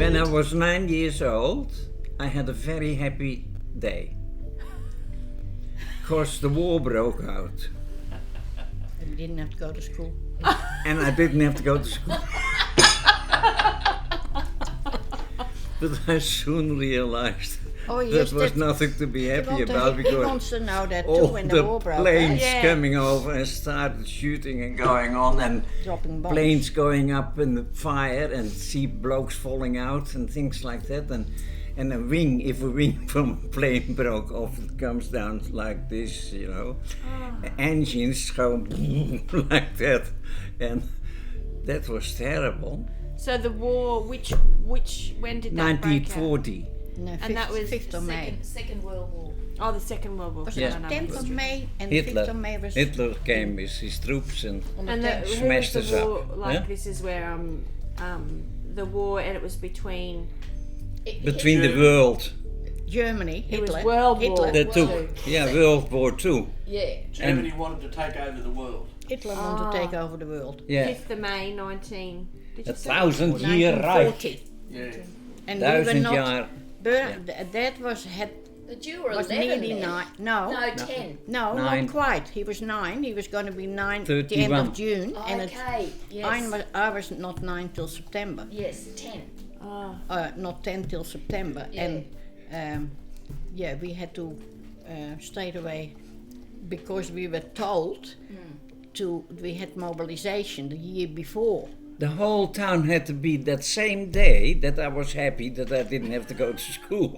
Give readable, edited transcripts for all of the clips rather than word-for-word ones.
When I was 9 years old, I had a very happy day. Because the war broke out. And you didn't have to go to school. And I didn't have to go to school. But I soon realized that was nothing to be happy about, He because wants to know that too all when the the war broke out. planes coming over and started shooting and going on, and Dropping bombs. planes going up in the fire and see blokes falling out and things like that, and if a wing from a plane broke off, it comes down like this, you know. Engines go like that, and that was terrible. So the war, when did that break out? 1940. No, And that was 5th of May. Second World War. Oh, the Second World War. Was Yeah. it 10th of May and Hitler. 5th of May was... Hitler came with his troops and And who was smashed the us war? up. Like yeah? this is where the war, and it was between. Between the world. Germany, It was Hitler. World Hitler. War. The two. Yeah, World War II. Yeah. Germany wanted to take over the world. Hitler wanted to take over the world. Yeah. 5th of May, 19. Did you say? 1,000-year Reich. 1940. Yeah. And we were 1,000 not... year. That was But you were was 11 nearly then. 9. No, No, 10. no, 9. not quite. He was 9. He was going to be 9 at the end 31. of June. And Okay, yes. I was not 9 till September. Yes, 10. Not 10 till September. Yeah. And we had to stay away because we were told we had mobilization the year before. The whole town had to be that same day that I was happy that I didn't have to go to school.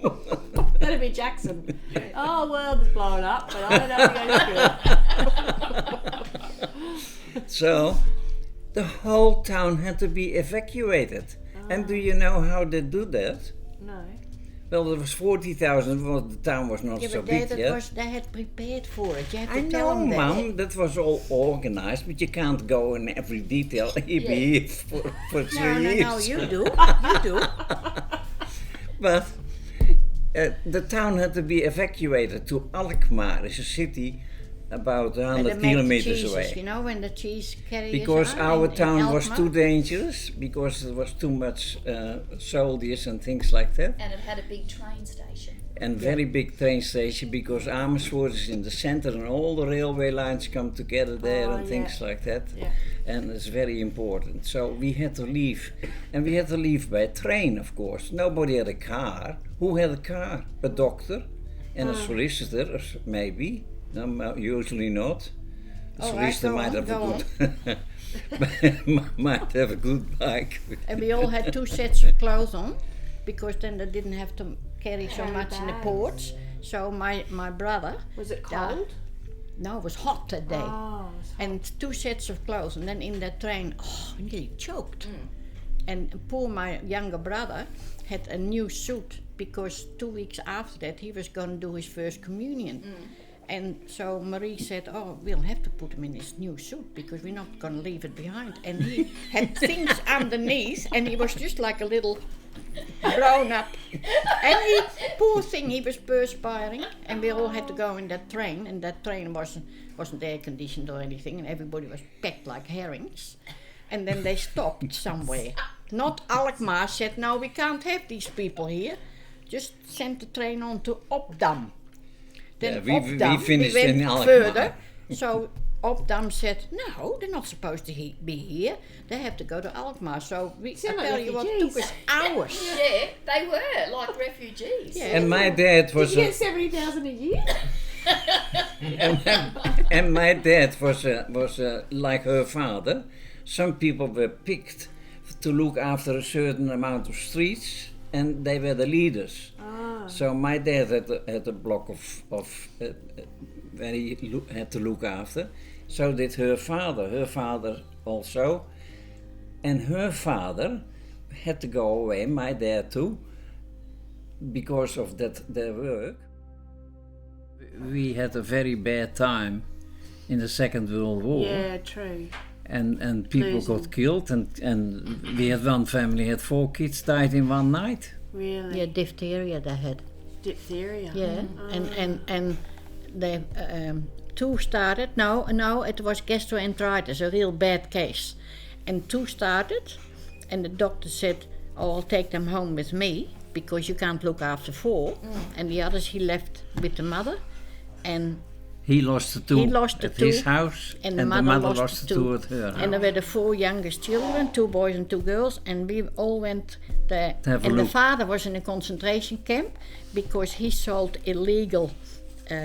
That'd be Jackson. Oh, world is blowing up, but I don't have to go to school. So the whole town had to be evacuated. And do you know how they do that? No. Well, there was 40,000, well, the town was not so But big yet. they had prepared for it. You had to I tell know, them that. Mum, that was all organized, but you can't go in every detail. He'd be here for 3 years. No, you do. You do. But the town had to be evacuated to Alkmaar, is a city about And 100 they make kilometers cheeses, away. You know, when the cheese carriers Because are our in town was Alkmaar. too dangerous, because there was too much soldiers and things like that. And it had a big train station. And very big train station, because Amersfoort is in the center and all the railway lines come together there and things like that. Yeah. And it's very important. So we had to leave. And we had to leave by train, of course. Nobody had a car. Who had a car? A doctor and a solicitor, or maybe. No, usually not. A All right, solicitor go might on, have go a good might have a good bike. And we all had 2 sets of clothes on, because then they didn't have to carry so much in the ports. So my brother... Was it cold? No, it was hot that day. Oh, it was hot. And 2 sets of clothes, and then in that train, I nearly choked. And poor my younger brother had a new suit, because 2 weeks after that he was going to do his first communion. And so Marie said, we'll have to put him in his new suit, because we're not going to leave it behind. And he had things underneath, and he was just like a little grown up. And poor thing, he was perspiring, and we all had to go in that train, and that train wasn't air conditioned or anything, and everybody was packed like herrings. And then they stopped somewhere. Not Alkmaar said, no, we can't have these people here. Just send the train on to Opdam. Then Yeah, we Opdam, finished went in Alkmaar. further. So Opdam said, no, they're not supposed to be here. They have to go to Alkmaar. So I tell you what, it took us hours. Yeah, they were like refugees. Yeah. And my dad was Did you get 70,000 a year? and my dad was like her father. Some people were picked to look after a certain amount of streets, and they were the leaders. So my dad had a block of where he had to look after. So did her father also. And her father had to go away, my dad too, because of their work. We had a very bad time in the Second World War. Yeah, true. And people Losing. got killed, and we had one family had 4 kids died in one night. Really? Yeah, diphtheria they had. Diphtheria. Yeah, and they 2 started. No, it was gastroenteritis, a real bad case. And 2 started, and the doctor said, "Oh, I'll take them home with me because you can't look after 4." And the others he left with the mother, and He lost the 2 He lost the at 2, his house, and and the the mother mother lost lost the the 2 2. at her And house. there were the 4 youngest children, 2 boys and 2 girls, and we all went there. To have a And the look. father was in a concentration camp because he sold illegal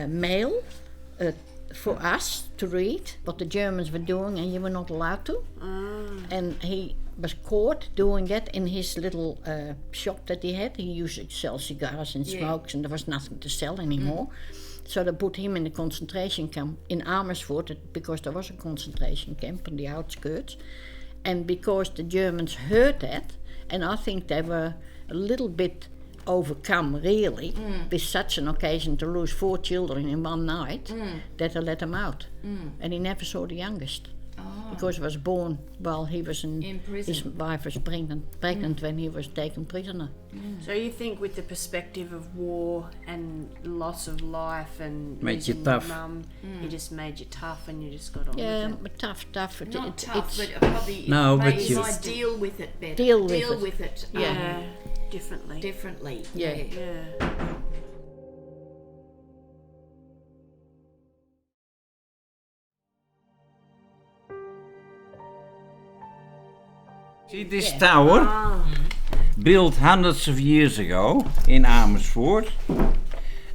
mail for us to read what the Germans were doing, and you were not allowed to. And he was caught doing that in his little shop that he had. He used to sell cigars and smokes, and there was nothing to sell anymore. So they put him in the concentration camp in Amersfoort because there was a concentration camp on the outskirts. And because the Germans heard that, and I think they were a little bit overcome really with such an occasion to lose 4 children in one night, that they let him out. And he never saw the youngest. Because he was born while he was In prison. his wife was pregnant when he was taken prisoner. So you think with the perspective of war and loss of life and Made you losing tough. your mum, it just made you tough and you just got on Yeah, with it. but tough. Not tough, it's but probably No, but maybe you- might deal with it better. Deal with it. Yeah, differently. Differently. Yeah. Yeah. See this tower, built hundreds of years ago in Amersfoort.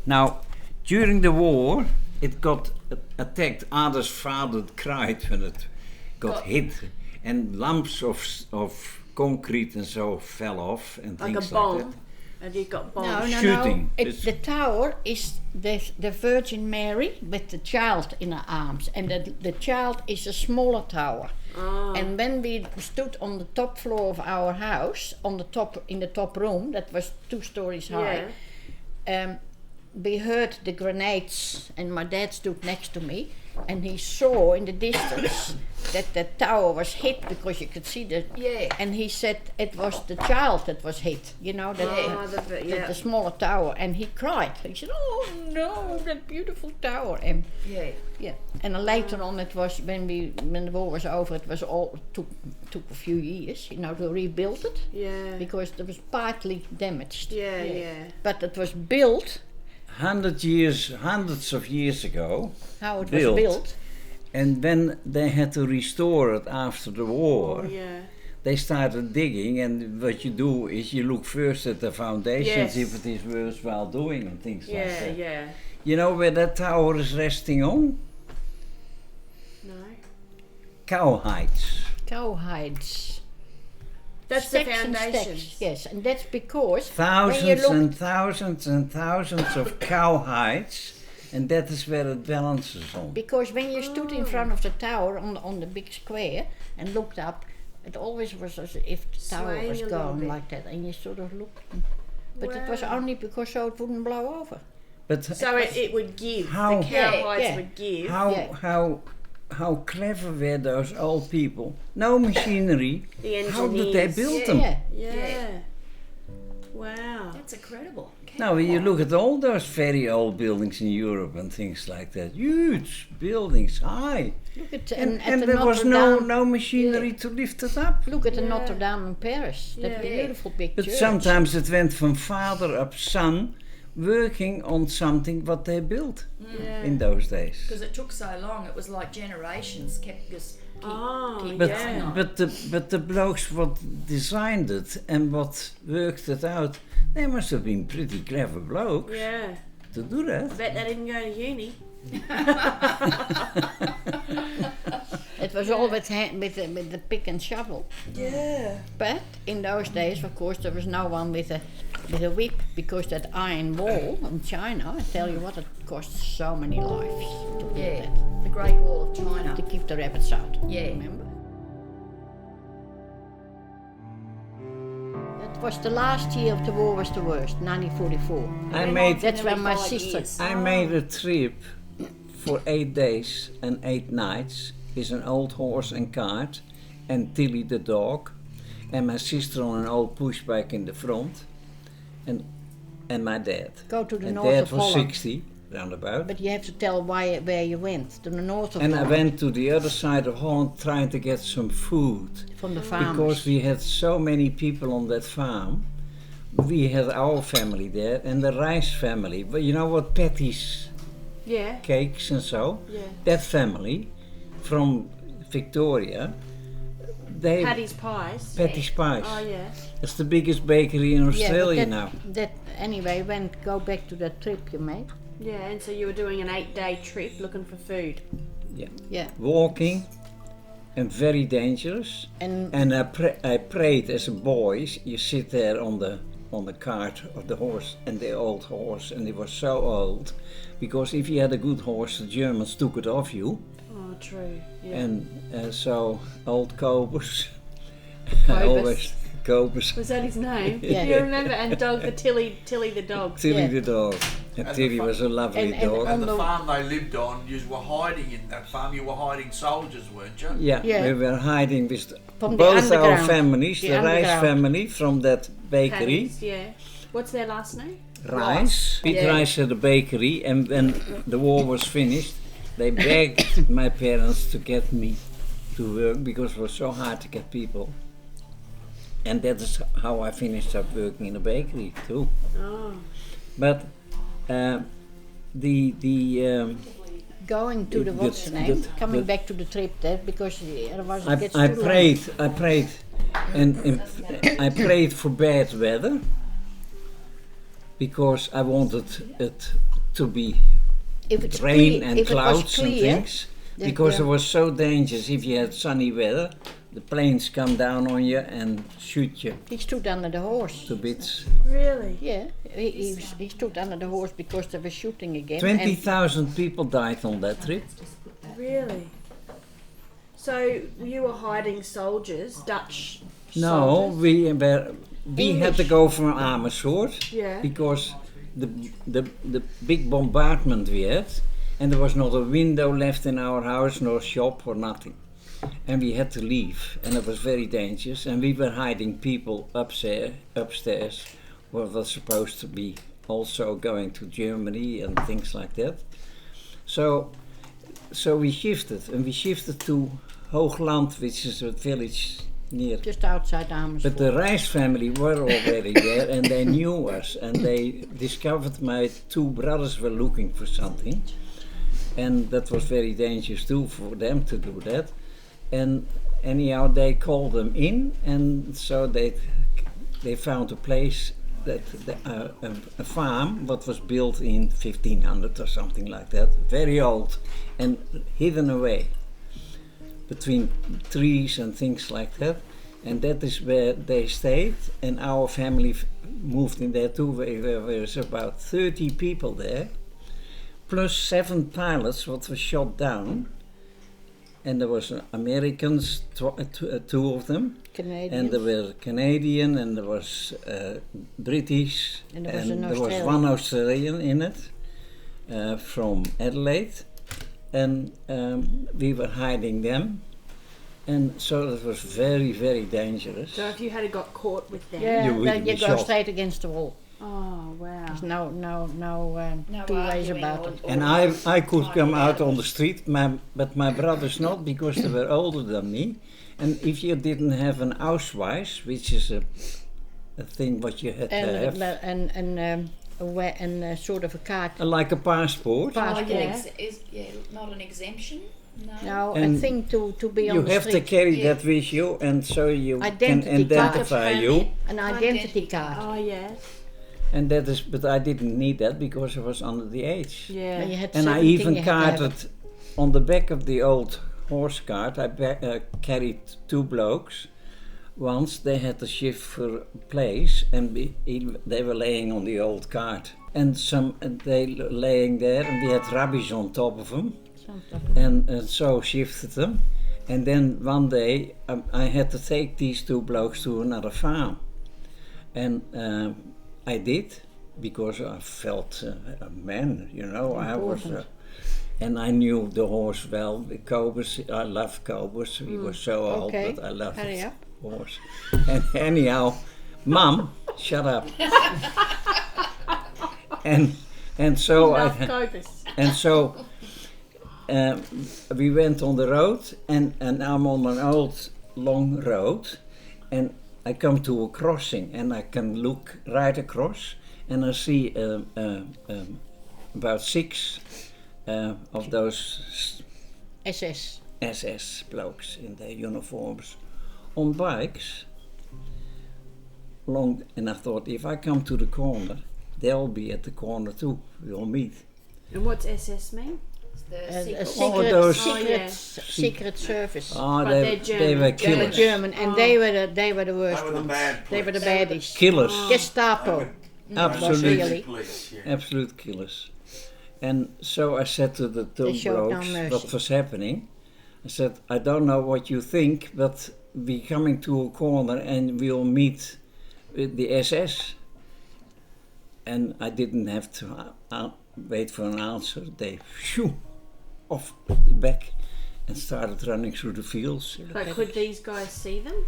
Now, during the war, it got attacked. Others father cried when it got hit, and lumps of concrete and so fell off and Like a things like bomb. that. And you got No, bombs. no, Shooting. no. It's- The tower is the Virgin Mary with the child in her arms, and the child is a smaller tower. And when we stood on the top floor of our house, in the top room, that was 2 stories high, we heard the grenades, and my dad stood next to me, and he saw in the distance that the tower was hit because you could see the. And he said it was the child that was hit, you know, the smaller tower, and he cried. He said, "Oh no, that beautiful tower!" And and later on, it was when the war was over, it was all took a few years, you know, to rebuild it Yeah. because it was partly damaged. Yeah. But it was built. Hundreds of years ago, How it Built. was built. and when they had to restore it after the war, Yeah. they started digging, and what you do is you look first at the foundations Yes. if it is worthwhile doing and things like Yeah, that. yeah. You know where that tower is resting on? No. Cowhides. Cowhides. That's Stacks the and foundation. stacks, yes, and that's because when you Thousands look, and thousands and thousands of cowhides, and that is where it balances on. because when you stood in front of the tower on the big square and looked up, it always was as if the tower Swaying was a little going bit. like that, and you sort of looked. But it was Wow. only because so it wouldn't blow over. But So it would give. How- The cowhides Yeah. would give. how clever were those old people? No machinery. The How did they engineers. build them? Yeah. Yeah. Wow. That's incredible. Now, when you look at all those very old buildings in Europe and things like that, huge buildings, high, Look at and at the there was Notre Dame. no machinery to lift it up. Look at the Yeah. Notre Dame in Paris. That Yeah. beautiful big But church. sometimes it went from father up son, working on something what they built Yeah. in those days. Because it took so long, it was like generations keep Oh, But yeah. but the blokes what designed it and what worked it out, they must have been pretty clever blokes Yeah. to do that. Bet they didn't go to uni. It was all with the pick and shovel. Yeah. But in those days, of course, there was no one with a whip because that iron wall in China. I tell you what, it cost so many lives to build Yeah, that, the Great Wall of China. to keep the rabbits out. Yeah. Remember? That was the last year of the war was the worst, 1944. That's when my 5 sister. years. I made a trip for 8 days and 8 nights. Is an old horse and cart, and Tilly the dog, and my sister on an old pushbike in the front, and my dad. Go to the And north Dad of was Holland. 60, roundabout. But you have to tell where you went. To the north of And I Holland. went to the other side of Holland trying to get some food. From the farmers. Because we had so many people on that farm. We had our family there and the Rice family. But you know what, patties, Yeah. cakes and so? Yeah. That family from Victoria, they... Paddy's Pies. Patty's Pies. Oh yeah. It's the biggest bakery in Australia now. That anyway, go back to that trip you made. Yeah, and so you were doing an 8-day trip looking for food. Yeah. Walking and very dangerous. And And I prayed as a boy. You sit there on the cart of the horse, and the old horse, and it was so old, because if you had a good horse, the Germans took it off you, Oh, true. Yeah. and so old Cobus, Cobus. always Cobus, Was that his name? Yeah. You remember? And dog, the Tilly the dog. Tilly Yeah. the dog, and And Tilly the was a lovely and dog. And the the- farm they lived on, you were hiding in that farm. You were hiding soldiers, weren't you? Yeah, Yeah. we were hiding with From the both our underground. families, The the Rice underground. family from that bakery. Paddy's, yeah. What's their last name? Rice. Pete Yeah. Rice had a bakery, and when the war was finished, they begged my parents to get me to work because it was so hard to get people. And that is how I finished up working in a bakery too. Oh. But the going to the what's the name? Coming back to the trip there because otherwise it gets I too long. prayed, and I prayed for bad weather because I wanted it to be If it's rain clear, and if it was clouds and clear, things, because it was so dangerous. If you had sunny weather, the planes come down on you and shoot you He stood under the horse. to bits. Really? Yeah, he stood under the horse because they were shooting again. 20,000 people died on that trip. Really? So you were hiding soldiers, Dutch No, soldiers? we had to go from Amersfoort Yeah. because the big bombardment we had, and there was not a window left in our house, no shop or nothing. And we had to leave, and it was very dangerous. And we were hiding people upstairs, who was supposed to be also going to Germany and things like that. So we shifted to Hoogland, which is a village near. Just outside Amersfoort. But the Rice family were already there, and they knew us, and they discovered my two brothers were looking for something, and that was very dangerous too for them to do that. And anyhow, they called them in, and so they found a place that a farm what was built in 1500 or something like that, very old and hidden away between trees and things like that. And that is where they stayed, and our family moved in there too. There was about 30 people there, plus 7 pilots what were shot down. And there was Americans, two of them, Canadians. and there were Canadian, and there was British, And there was an there was Australian. one Australian in it, from Adelaide, and we were hiding them, and so it was very, very dangerous. So if you had got caught with them. Yeah, You would then be you go shot. straight against the wall. Oh wow. There's no No two ways arguing about or- it. or And I could hiding come out out. on the street, but my brothers not, because they were older than me. And if you didn't have an Ausweis, which is a thing what you had to have, And a sort of a card. like a passport, Passport. Like an Yeah. not an exemption. No. No, a And thing to be on you the have street. to carry Yeah. that with you, and so you Identity can card. identify you. An identity card. Oh yeah. And that is, but I didn't need that because I was under the age. Yeah. When you had And I 17, even you had to have carted it. on the back of the old horse cart. I carried 2 blokes. Once they had to shift for a place, and they were laying on the old cart, and they laying there, and we had rubbish on top of them, and so shifted them. And then one day I had to take these 2 blokes to another farm, and I did, because I felt a man, you know. I was, and I knew the horse well. Cobus, I love Cobus. He was so old, Okay, but I loved hurry the up. horse. And anyhow, Mum, shut up. and And so and so we went on the road, and I'm on an old long road, and I come to a crossing, and I can look right across, and I see about 6 of those SS blokes in their uniforms on bikes. And I thought, if I come to the corner, they'll be at the corner too. We'll meet. And what's SS mean? The secret service. Oh, But they they're were German. They were killers. German, and they were the worst They were the ones. bad They were the police. baddies. Killers. Gestapo. Absolute, really. Police, yeah. absolute killers. And so I said to the two They showed no blokes mercy. what was happening. I said, I don't know what you think, but we're coming to a corner and we'll meet with the SS. And I didn't have to wait for an answer. They shoo off the back and started running through the fields. But could these guys see them?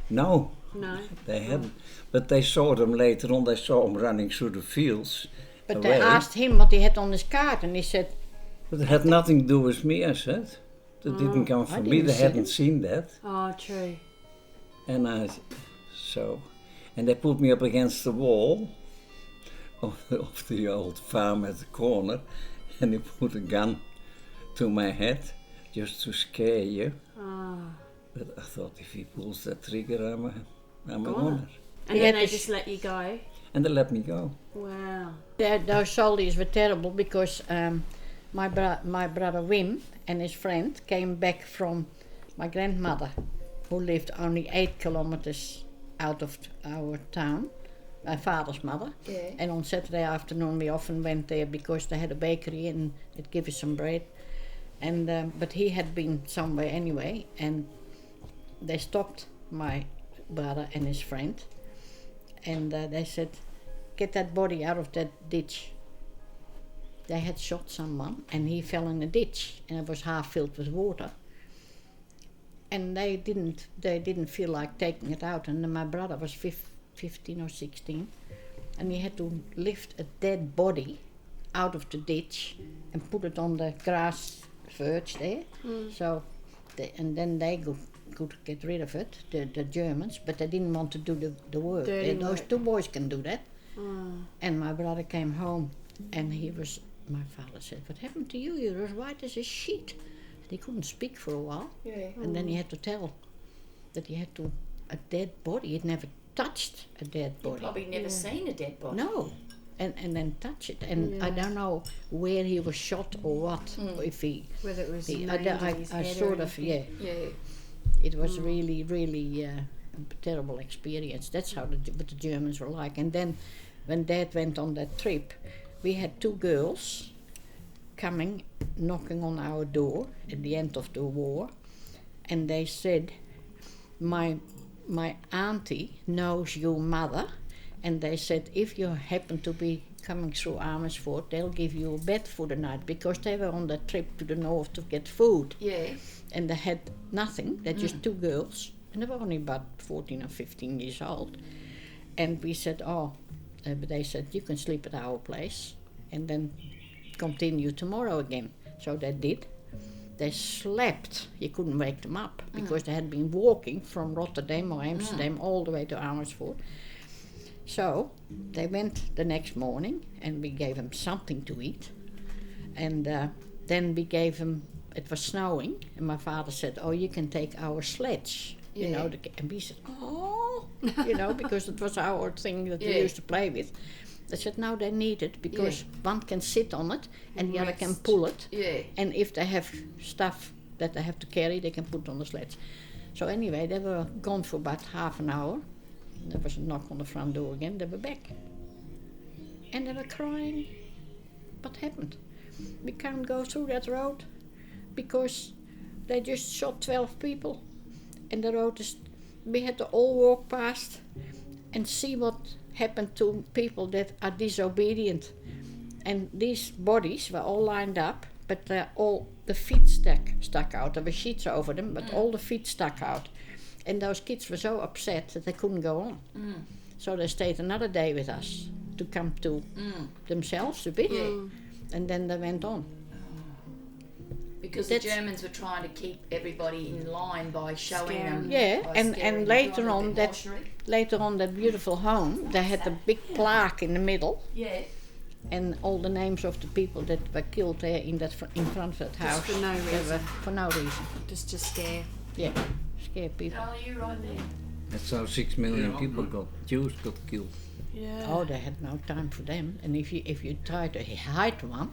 No, No. they hadn't. But they saw them later on. They saw them running through the fields. But away. they asked him what he had on his card, and he said, But it had nothing to do with me, I said. That didn't come from me. didn't They see hadn't them. seen that. Oh, true. And they put me up against the wall of the old farm at the corner, and he put a gun to my head just to scare you. Oh. But I thought, if he pulls that trigger, I'm a Goner. goner. And Yeah, then they this- just let you go. And they let me go. Wow. those soldiers were terrible because my brother Wim and his friend came back from my grandmother, who lived only 8 kilometers out of our town, my father's mother. Yeah. And on Saturday afternoon we often went there because they had a bakery and they'd give us some bread. And but he had been somewhere anyway, and they stopped my brother and his friend, and they said, "Get that body out of that ditch." They had shot someone, and he fell in a ditch, and it was half filled with water. And they didn't feel like taking it out, and then my brother was 15 or 16, and he had to lift a dead body out of the ditch and put it on the grass verge there. So, and then they could get rid of it, the Germans, but they didn't want to do the work. Dirty Those work. 2 boys can do that. Oh. And my brother came home, and my father said, "What happened to you? You were as white as a sheet." And he couldn't speak for a while, Yeah. and then he had to tell that he had a dead body. He'd never touched a dead body. Probably never seen a dead body. No. And then touch it. And I don't know where he was shot or what. If he, Whether it was he nailed in I his head sort or of, anything. yeah. Yeah. It was really, really a terrible experience. That's how what the Germans were like. And then when Dad went on that trip, we had 2 girls coming, knocking on our door at the end of the war, and they said, my auntie knows your mother, and they said, if you happen to be coming through Amersfoort, they'll give you a bed for the night, because they were on that trip to the north to get food. Yeah. And they had nothing. They're just 2 girls, and they were only about 14 or 15 years old. And we said, but they said, you can sleep at our place and then continue tomorrow again. So they did. They slept. You couldn't wake them up because they had been walking from Rotterdam or Amsterdam all the way to Amersfoort. So they went the next morning, and we gave them something to eat. And then we gave them, it was snowing, and my father said, you can take our sledge. You know, and we said, because it was our thing that we used to play with. They said, no, they need it because one can sit on it and the other can pull it. Yeah. And if they have stuff that they have to carry, they can put it on the sledge. So anyway, they were gone for about half an hour. There was a knock on the front door again. They were back. And they were crying. What happened? We can't go through that road because they just shot 12 people. And the road is, we had to all walk past and see what happened to people that are disobedient. And these bodies were all lined up, but all the feet stuck out. There were sheets over them, but all the feet stuck out. And those kids were so upset that they couldn't go on. So they stayed another day with us. to come to themselves a bit. And then they went on. Because the Germans were trying to keep everybody in line by showing them. Yeah, by and scaring them. later Not a on bit that emotionary. that beautiful home, they had a big plaque in the middle, Yeah. and all the names of the people that were killed there in front of that house. for no They reason. were for no reason. Just to scare. Yeah, scare people. Oh, you right there. That's how 6 million people Jews got killed. Yeah. Oh, they had no time for them. And if you try to hide one,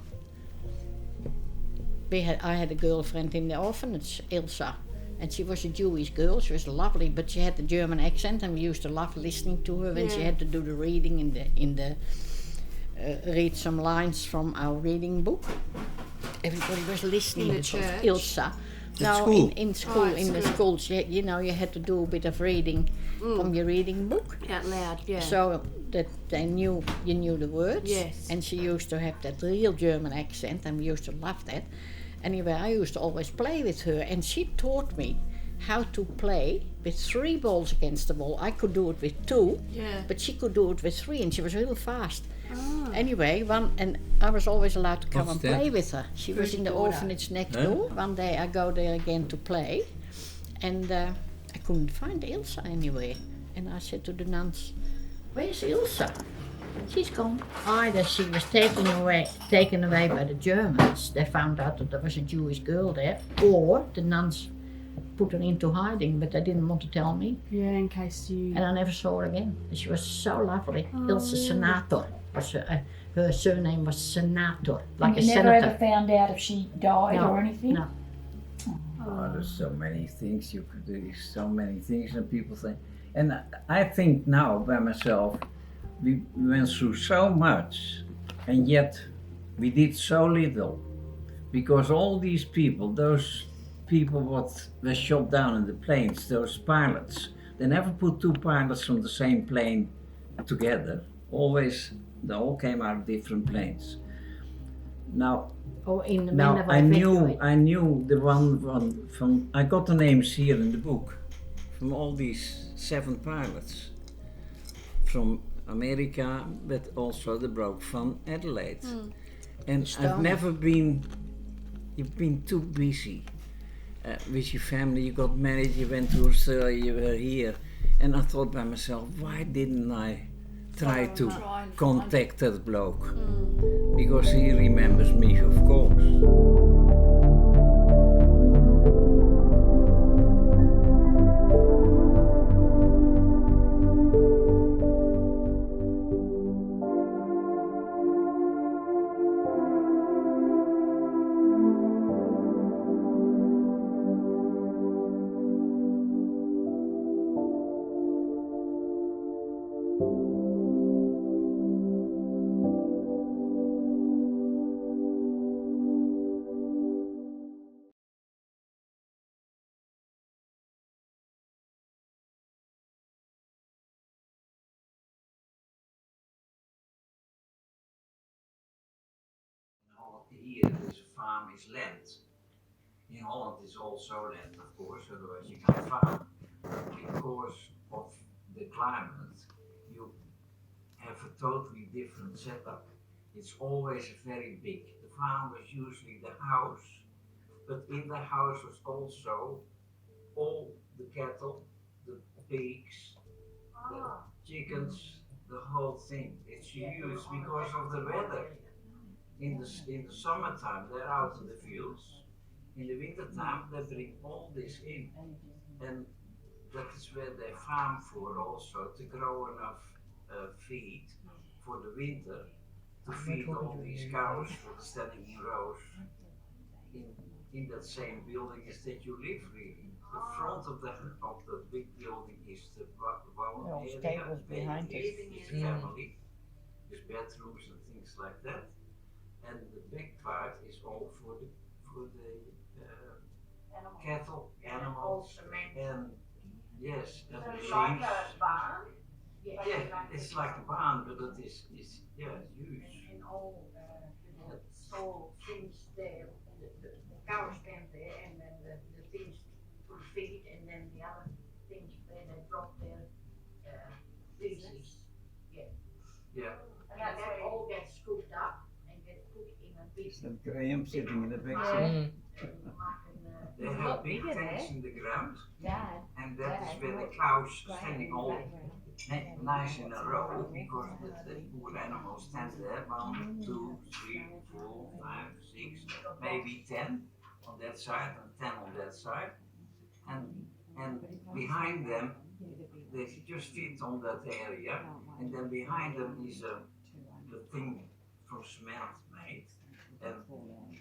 I had a girlfriend in the orphanage, Ilsa, and she was a Jewish girl. She was lovely, but she had a German accent, and we used to love listening to her when she had to do the reading read some lines from our reading book. Everybody was listening. In the It was church? Ilsa. school? In school, in the schools, you had to do a bit of reading from your reading book. Out loud, yeah. So that you knew the words. Yes. And she used to have that real German accent, and we used to love that. Anyway, I used to always play with her, and she taught me how to play with 3 balls against the wall. I could do it with 2, but she could do it with 3, and she was real fast. Anyway, and I was always allowed to come What's and that? play with her. She was in the orphanage next door. One day I go there again to play, and I couldn't find Ilsa anywhere. And I said to the nuns, "Where's Ilsa?" She's gone. Either she was taken away by the Germans. They found out that there was a Jewish girl there, or the nuns put her into hiding, but they didn't want to tell me. Yeah, in case you. And I never saw her again. She was so lovely. Ilse Senator. Her surname was Senator, like And a you never senator. ever found out if she died No, or anything? no. Oh, there's so many things you could do, so many things, and people think. And I think now by myself, we went through so much, and yet we did so little, because all these people, those people what were shot down in the planes, those pilots, they never put 2 pilots from the same plane together. Always, they all came out of different planes. Now, Or in the now men of I knew the one from. I got the names here in the book, from all these 7 pilots, from America, but also the bloke from Adelaide. And I've never been. You've been too busy with your family. You got married. You went to Australia. You were here, and I thought by myself, why didn't I try to contact that bloke? Because he remembers me, of course. Here is a farm is land. In Holland is also land, of course, otherwise you can't farm. Because of the climate, you have a totally different setup. It's always very big. The farm was usually the house, but in the house was also all the cattle, the pigs, the chickens, the whole thing. It's huge because of the weather. In the summertime, they're out in the fields. In the wintertime, they bring all this in. And that is where they farm for also, to grow enough feed for the winter, to feed all these cows standing in rows in that same building as that you live really. The front of the big building is the wown area, stables behind us. is the family, there's bedrooms and things like that. And the big part is all for the cattle, animals, and yes, and machines. Yeah, it's like a barn, but it is huge. And all things there, the cows stand there, and then the things to feed, and then the other things where they drop their feces. Yeah. Is that Graham sitting in the back seat? Yeah. They It's a have lot big bigger tanks there. in the ground, Dad. and that is where the cows standing all nice in a row, because the poor animals stand there, 1, 2, 3, 4, 5, 6, maybe 10 on that side and 10 on that side, and behind them they just fit on that area, and then behind them is the thing from cement made, and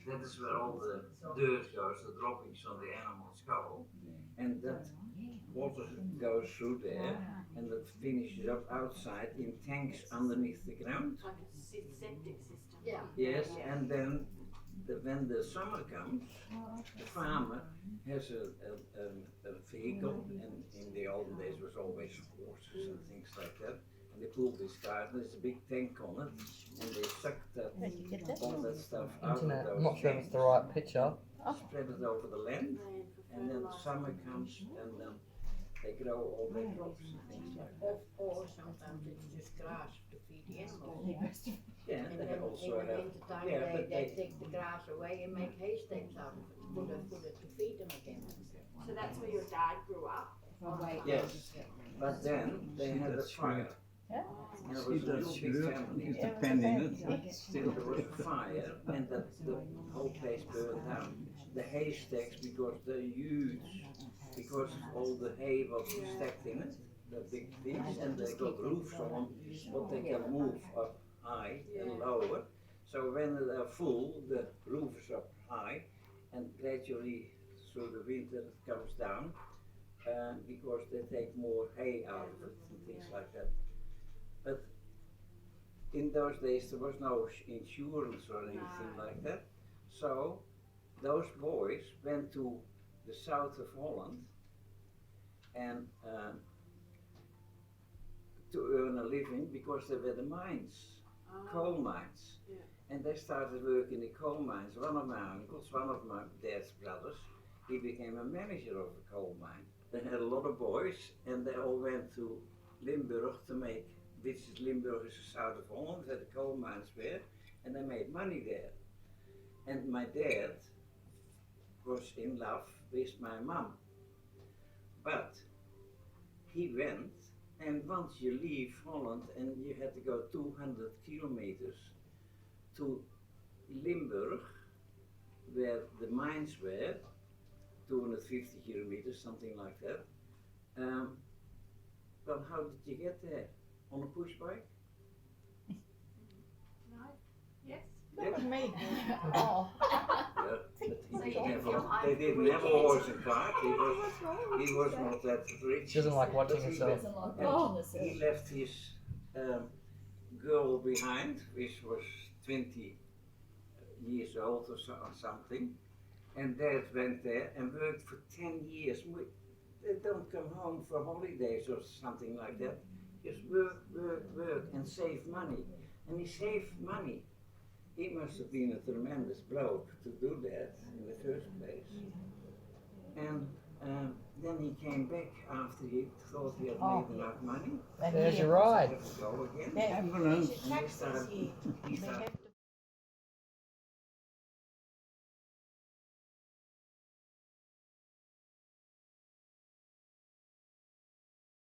that is where all the dirt goes, the droppings on the animals go, and that water goes through there, and that finishes up outside in tanks underneath the ground. Like a septic system. Yeah. Yes, and then when the summer comes, the farmer has a vehicle, and in the olden days was always horses and things like that, and they pull this car, there's a big tank on it, and they suck all that stuff out of Internet. those I'm not sure if it's the right picture. spread it over the land, and then the summer comes, and then they grow all their crops and things like that. Or sometimes it's just grass to feed the animals. Yeah, And they then also in the have, winter time yeah, but they take the grass away and make haystacks out of it to feed them again. So that's where your dad grew up? yes, but then they had a fire. Yeah. And it See was a that real big shirt? family. Is the pen in it? Still. There was a fire, and that the whole place burned down. The haystacks, because they're huge, because all the hay was stacked in it, the big things, and they got roofs on, but they can move up high and lower. So when they're full, the roof is up high, and gradually through the winter it comes down, because they take more hay out of it and things like that. But in those days there was no insurance or anything like that, so those boys went to the south of Holland and to earn a living, because there were the mines, coal mines, and they started working in coal mines. One of my uncles, one of my dad's brothers, he became a manager of a coal mine. They had a lot of boys, and they all went to Limburg to make, which is Limburg is the south of Holland, where the coal mines were, and they made money there. And my dad was in love with my mum, but he went, and once you leave Holland and you had to go 200 kilometers to Limburg, where the mines were, 250 kilometers, something like that. Well, how did you get there? On a push bike? No? Yes? Yes. Me. Oh. Yeah, but they didn't have a horse and cart. He was not that rich. She doesn't like watching But he herself. left- and he left his girl behind, which was 20 years old or something, and Dad went there and worked for 10 years. They don't come home for holidays or something like that. Just work, work, work, and save money. And he saved money. He must have been a tremendous bloke to do that in the first place. And then he came back after he thought he had made enough money. There's your ride. He had to go again. Ambulance. And he started,